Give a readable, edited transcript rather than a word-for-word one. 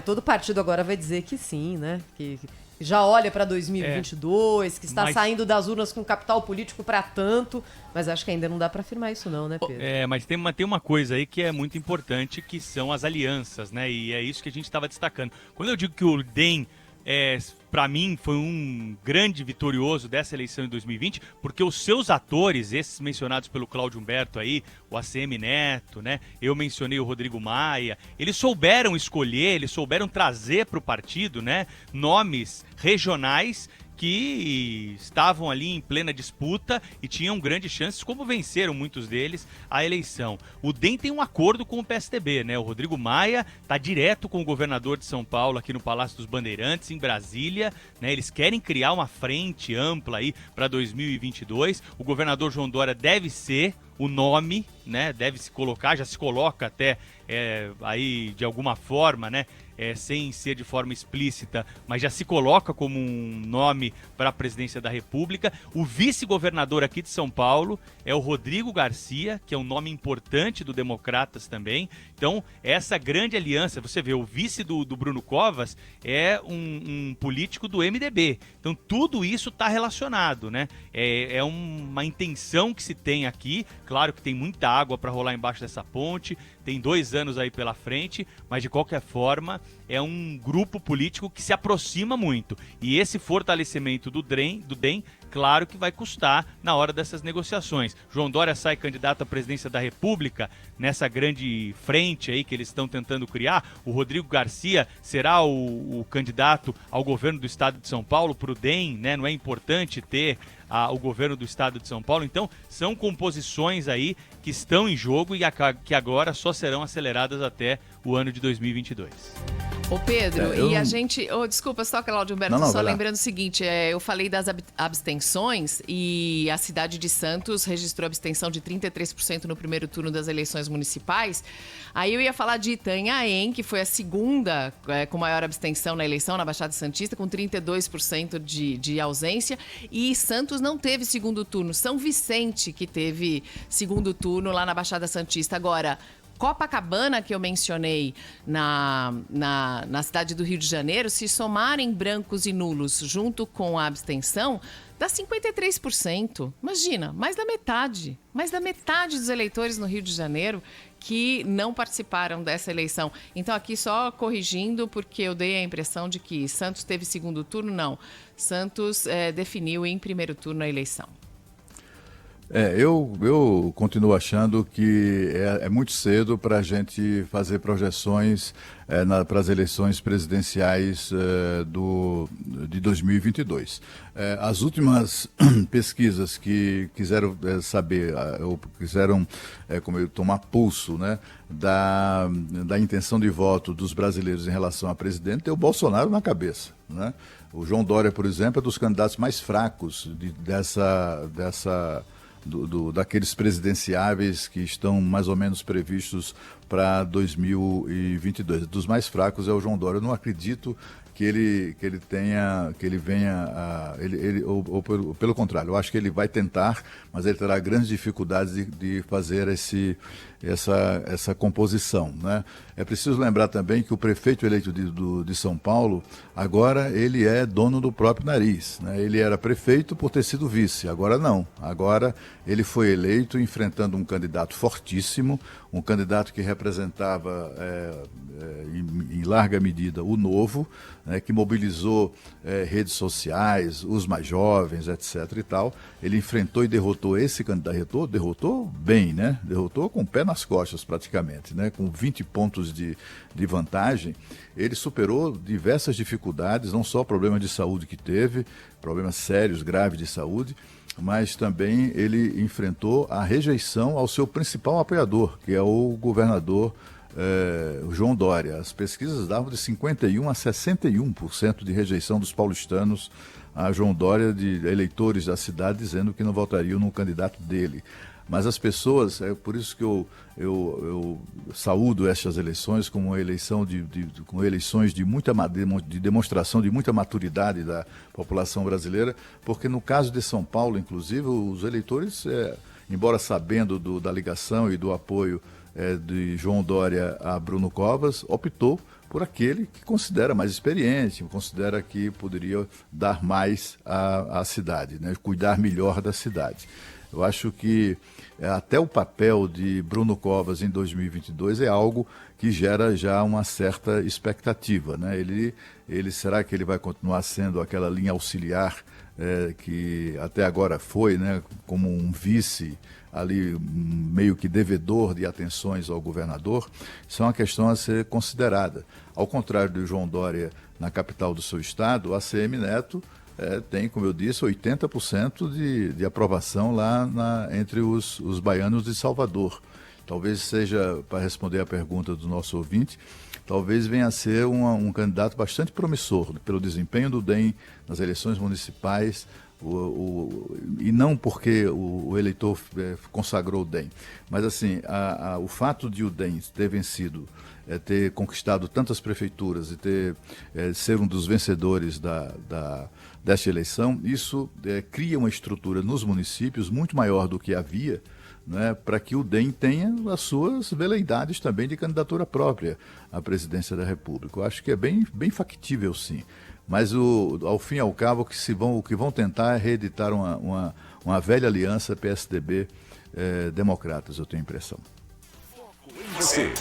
Todo partido agora vai dizer que sim, né? Que já olha para 2022, que está saindo das urnas com capital político para tanto, mas acho que ainda não dá para afirmar isso não, né, Pedro? Mas tem uma coisa aí que é muito importante, que são as alianças, né? E é isso que a gente estava destacando. Quando eu digo que o DEM, para mim, foi um grande vitorioso dessa eleição em 2020, porque os seus atores, esses mencionados pelo Cláudio Humberto aí, o ACM Neto, né? Eu mencionei o Rodrigo Maia, eles souberam escolher, eles souberam trazer para o partido, né, nomes regionais que estavam ali em plena disputa e tinham grandes chances, como venceram muitos deles a eleição. O DEM tem um acordo com o PSDB, né? O Rodrigo Maia está direto com o governador de São Paulo aqui no Palácio dos Bandeirantes, em Brasília, né? Eles querem criar uma frente ampla aí para 2022. O governador João Dória deve ser o nome, né? Deve se colocar, já se coloca até aí de alguma forma, né? Sem ser de forma explícita, mas já se coloca como um nome para a presidência da República. O vice-governador aqui de São Paulo é o Rodrigo Garcia, que é um nome importante do Democratas também. Então, essa grande aliança, você vê, o vice do Bruno Covas é um político do MDB. Então, tudo isso está relacionado, né? É uma intenção que se tem aqui. Claro que tem muita água para rolar embaixo dessa ponte, tem 2 anos aí pela frente, mas de qualquer forma é um grupo político que se aproxima muito. E esse fortalecimento do DEM, claro que vai custar na hora dessas negociações. João Dória sai candidato à presidência da República nessa grande frente aí que eles estão tentando criar. O Rodrigo Garcia será o candidato ao governo do estado de São Paulo para o DEM, né? Não é importante ter o governo do estado de São Paulo. Então, são composições aí que estão em jogo e que agora só serão aceleradas até o ano de 2022. Ô Pedro, e a gente... desculpa, só Cláudio Humberto, só lembrando o seguinte, eu falei das abstenções e a cidade de Santos registrou abstenção de 33% no primeiro turno das eleições municipais. Aí eu ia falar de Itanhaém, que foi a segunda com maior abstenção na eleição, na Baixada Santista, com 32% de ausência. E Santos não teve segundo turno. São Vicente que teve segundo turno lá na Baixada Santista. Agora, Copacabana, que eu mencionei na cidade do Rio de Janeiro, se somarem brancos e nulos junto com a abstenção, dá 53%. Imagina, mais da metade dos eleitores no Rio de Janeiro que não participaram dessa eleição. Então, aqui só corrigindo, porque eu dei a impressão de que Santos teve segundo turno. Não, Santos definiu em primeiro turno a eleição. Eu continuo achando que é muito cedo para a gente fazer projeções para as eleições presidenciais de 2022. As últimas pesquisas que quiseram saber, ou quiseram tomar pulso, né, da intenção de voto dos brasileiros em relação a presidente, tem o Bolsonaro na cabeça, né? O João Dória, por exemplo, é dos candidatos mais fracos daqueles presidenciáveis que estão mais ou menos previstos para 2022. Dos mais fracos é o João Dória. Eu não acredito que ele venha ou pelo contrário, eu acho que ele vai tentar, mas ele terá grandes dificuldades de fazer essa composição, né? É preciso lembrar também que o prefeito eleito de São Paulo, agora ele é dono do próprio nariz, né? Ele era prefeito por ter sido vice, agora não. Agora ele foi eleito enfrentando um candidato fortíssimo, um candidato que representava em larga medida o novo, né, que mobilizou redes sociais, os mais jovens, etc. e tal. Ele enfrentou e derrotou esse candidato, derrotou bem, né? Derrotou com o pé nas costas praticamente, né? Com 20 pontos de vantagem. Ele superou diversas dificuldades, não só problemas de saúde que teve, problemas sérios, graves de saúde, mas também ele enfrentou a rejeição ao seu principal apoiador, que é o governador João Dória. As pesquisas davam de 51% a 61% de rejeição dos paulistanos a João Dória, de eleitores da cidade, dizendo que não votariam no candidato dele. Mas as pessoas, é por isso que eu saúdo estas eleições como uma eleição com eleições de demonstração de muita maturidade da população brasileira, porque no caso de São Paulo, inclusive, os eleitores, embora sabendo da ligação e do apoio de João Dória a Bruno Covas, optou por aquele que considera mais experiente, considera que poderia dar mais à cidade, né? Cuidar melhor da cidade. Eu acho que até o papel de Bruno Covas em 2022 é algo que gera já uma certa expectativa, né? Será que ele vai continuar sendo aquela linha auxiliar que até agora foi, né, como um vice ali meio que devedor de atenções ao governador? Isso é uma questão a ser considerada. Ao contrário do João Dória na capital do seu estado, o ACM Neto tem, como eu disse, 80% de aprovação lá entre os baianos de Salvador. Talvez seja, para responder à pergunta do nosso ouvinte, talvez venha a ser um candidato bastante promissor pelo desempenho do DEM nas eleições municipais, e não porque o eleitor consagrou o DEM, mas assim, o fato de o DEM ter vencido, ter conquistado tantas prefeituras e ser um dos vencedores desta eleição, isso cria uma estrutura nos municípios muito maior do que havia, né, para que o DEM tenha as suas veleidades também de candidatura própria à presidência da República. Eu acho que é bem factível, sim. Mas, ao fim e ao cabo, o que vão tentar é reeditar uma velha aliança PSDB-Democratas, eu tenho a impressão. Você.